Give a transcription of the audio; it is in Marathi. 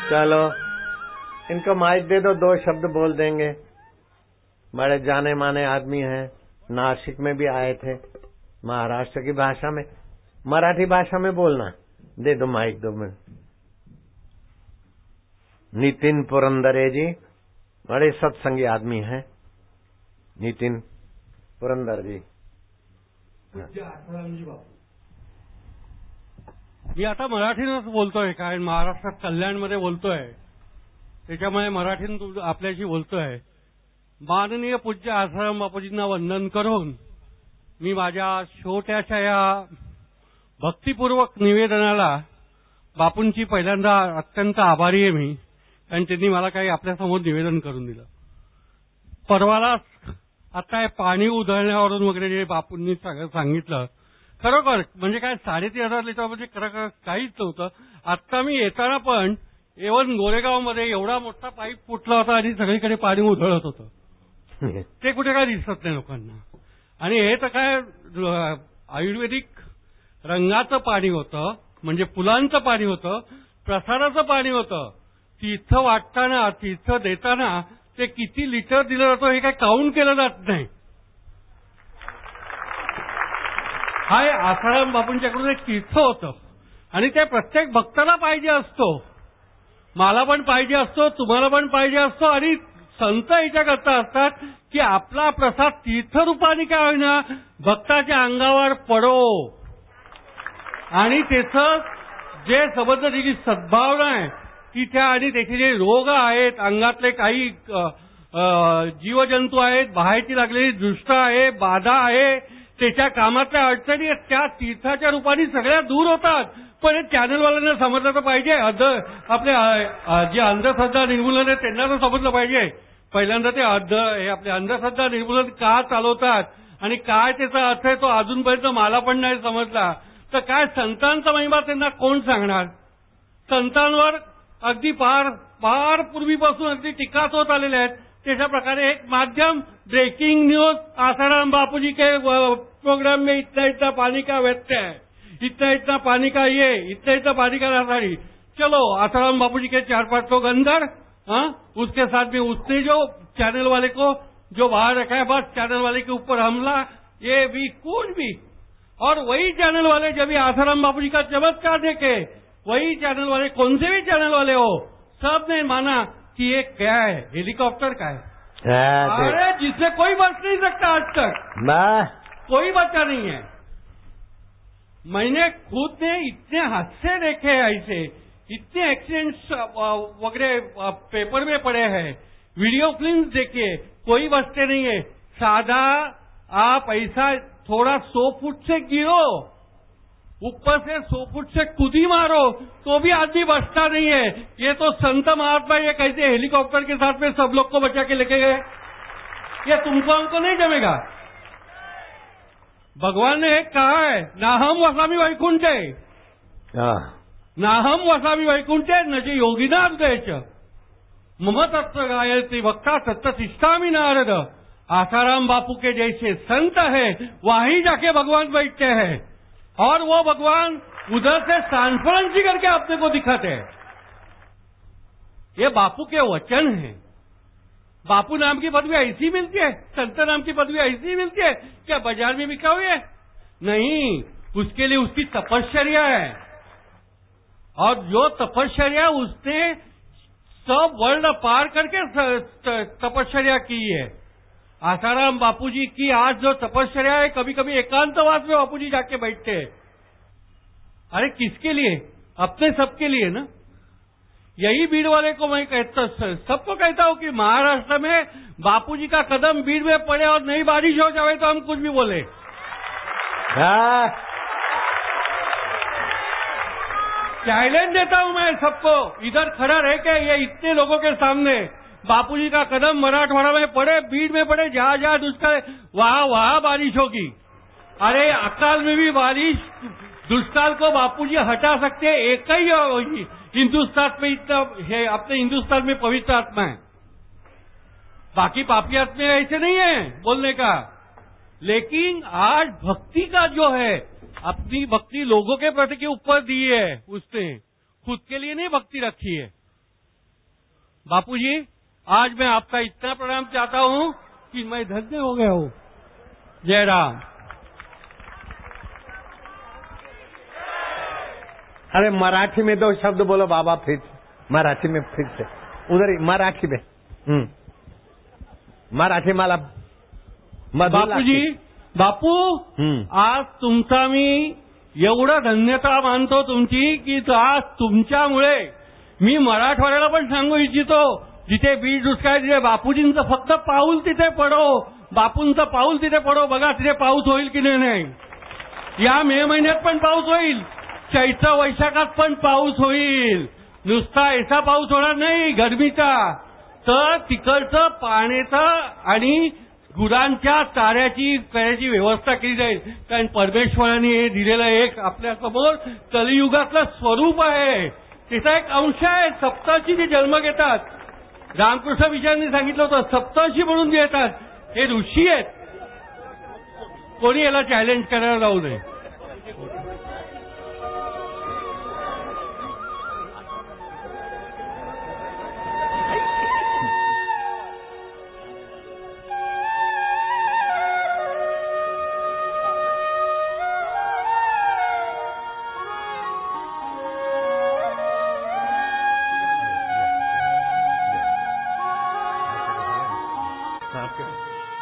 चलो इनको माइक दे दो, 2 शब्द बोल देंगे। बड़े जाने माने आदमी हैं, नासिक में भी आए थे, महाराष्ट्र की भाषा में, मराठी भाषा में बोलना। दे दो माइक, 2 मिनट। नितिन पुरंदरे जी बड़े सत्संगी आदमी हैं। नितिन पुरंदर जी। मी आता मराठीनंच बोलतोय, कारण महाराष्ट्रात कल्याणमध्ये बोलतोय, त्याच्यामुळे मराठीतून आपल्याशी बोलतोय। माननीय पूज्य आसाराम बापूजींना वंदन करून मी माझ्या छोट्याशा या भक्तिपूर्वक निवेदनाला बापूंची पहिल्यांदा अत्यंत आभारी आहे मी, कारण त्यांनी मला काही आपल्यासमोर निवेदन करून दिलं। परवाला आता पाणी उधळण्यावरून वगैरे जे बापूंनी सांगितलं, खरोखर म्हणजे काय 3,500 लिटर म्हणजे खरं काहीच नव्हतं। आता मी येताना पण एवन गोरेगावमध्ये एवढा मोठा पाईप फुटला होता आणि सगळीकडे पाणी उधळत होतं, ते कुठे काय दिसत नाही लोकांना। आणि हे तर काय आयुर्वेदिक रंगाचं पाणी होतं, म्हणजे फुलांचं पाणी होतं, प्रसादाचं पाणी होतं। तीर्थ वाटताना, तीर्थ देताना ते किती लिटर दिलं जातं हे काय काउंट केलं जात नाही। हा आसाराम बापूंच्याकडून एक तीर्थ होतं आणि ते प्रत्येक भक्ताला पाहिजे असतो, मला पण पाहिजे असतो, तुम्हाला पण पाहिजे असतो। आणि संत याच्याकरता असतात की आपला प्रसाद तीर्थरूपाने काय होईना भक्ताच्या अंगावर पडो आणि त्याचं जे सबंधची सद्भावना आहे तिथे, आणि त्याचे जे रोग आहेत, अंगातले काही जीवजंतू आहेत, बाहेरची लागलेली दृष्ट आहे, बाधा आहे, त्याच्या कामातल्या अडचणी त्या तीर्थाच्या रूपाने सगळ्या दूर होतात। पण हे चॅनलवाल्यांना समजलं तर पाहिजे, आपले जे अंधश्रद्धा निर्मूलन आहे त्यांना तर समजलं पाहिजे। पहिल्यांदा ते हे आपले अंधश्रद्धा निर्मूलन का चालवतात आणि काय त्याचा अर्थ आहे तो अजूनपर्यंत मला पण नाही समजला। तर काय संतांचा महिमा त्यांना कोण सांगणार? संतांवर अगदी फार पूर्वीपासून अगदी टीकाच होत आलेल्या आहेत। त्याच्या प्रकारे एक माध्यम ब्रेकिंग न्यूज, आसाराम बापूजी के प्रोग्राम में इतना पानी का व्यत्यय है, इतना पानी का ये, इतना पानी का रासाड़ी। चलो आसाराम बापूजी के 4-5 लोग अंदर, उसके साथ में उसने जो चैनल वाले को जो बाहर रखा है, बस चैनल वाले के ऊपर हमला, ये भी कौन भी। और वही चैनल वाले जब भी आसाराम बापूजी का चमत्कार देखे, वही चैनल वाले, कौन से भी चैनल वाले हो, सब ने माना कि ये क्या है, हेलीकॉप्टर का है। अरे जिससे कोई बच नहीं सकता, आज तक कोई बचा नहीं है। मैंने खुद ने इतने हादसे देखे हैं, ऐसे इतने एक्सीडेंट्स वगैरह पेपर में पड़े हैं, वीडियो फिल्म देखिए, कोई बचते नहीं है। साधा आप ऐसा थोड़ा 100 फुट से गिरो, ऊपर से 100 फुट से कूदी मारो तो भी आदमी बचता नहीं है। ये तो संत महात्मा ये कैसे हेलीकॉप्टर के साथ में सब लोग को बचा के लेके गए, ये तुमको हमको नहीं जमेगा। भगवान ने एक कहा है, नाहम वसामि वैकुंठे, नाहम वसामि वैकुंठे न जे योगिना अद्वैच मम तत्व गायत्री वक्ता सत्यतिष्ठामि नारद। आसाराम बापू के जैसे संत है वहीं जाके भगवान बैठते हैं, और वो भगवान उधर से ट्रांसपेरेंसी करके अपने को दिखाते हैं। ये बापू के वचन हैं। बापू नाम की पदवी ऐसी मिलती है, संत नाम की पदवी ऐसी मिलती है, क्या बाजार में बिका हुई है? नहीं, उसके लिए उसकी तपश्चर्या है, और जो तपश्चर्या उसने सब वर्ल्ड पार करके तपश्चर्या की है। आसाराम बापूजी की आज जो तपश्चर्या है, कभी कभी एकांतवास में बापूजी जाके बैठते हैं। अरे किसके लिए? अपने सबके लिए ना। यही भीड़ वाले को मैं सबको कहता हूं कि महाराष्ट्र में बापूजी का कदम भीड़ में पड़े और नई बारिश हो जाए तो हम कुछ भी बोले। चैलेंज देता हूं मैं सबको, इधर खड़ा रह के ये इतने लोगों के सामने, बापूजी का कदम मराठवाड़ा में पड़े, भीड़ में पड़े, जहां जहां दुष्काल वहां बारिश होगी। अरे अकाल में भी बारिश, दुष्काल को बापूजी हटा सकते हैं, एक ही होगी। हिंदुस्तान में इतना है, अपने हिंदुस्तान में पवित्र आत्मा है, बाकी पापी आत्मा ऐसे नहीं है बोलने का। लेकिन आज भक्ति का जो है, अपनी भक्ति लोगों के प्रति के ऊपर दी है, उसने खुद के लिए नहीं भक्ति रखी है। बापूजी, आज मैं आपका इतना प्रणाम चाहता हूं कि मैं धन्य हो गया हूं। जय राम। अरे मराठी में 2 शब्द बोलो बाबा, फिर मराठी में फिर से उधर ही मराठी में। मराठी मला बापूजी, बापू, आज तुमचा मी एवढं धन्यता मानतो तुमची की आज तुमच्यामुळे मी मराठवाड्याला पण सांगू इच्छितो, जिथे बीड दुष्काळ तिथे बापूजींचं फक्त पाऊल तिथे पडो, बापूंचं पाऊल तिथे पडो, बघा तिथे पाऊस होईल की नाही। या मे महिन्यात पण पाऊस होईल, चैत्र वैशाखात पण पाऊस होईल, नुसता ऐसा पाऊस होणार नाही गरमीचा, तर तिकडचं पाण्याचं आणि गुरांच्या चाऱ्याची करायची व्यवस्था केली जाईल। कारण परमेश्वराने हे दिलेलं एक आपल्या समोर कलियुगातलं स्वरूप आहे, त्याचा एक अंश आहे। सप्तर्षी जे जन्म घेतात, रामकृष्ण विचारांनी सांगितलं होतं, सप्तर्षी म्हणून जे येतात हे ऋषी आहेत, कोणी याला चॅलेंज करायला जाऊ नये। आपके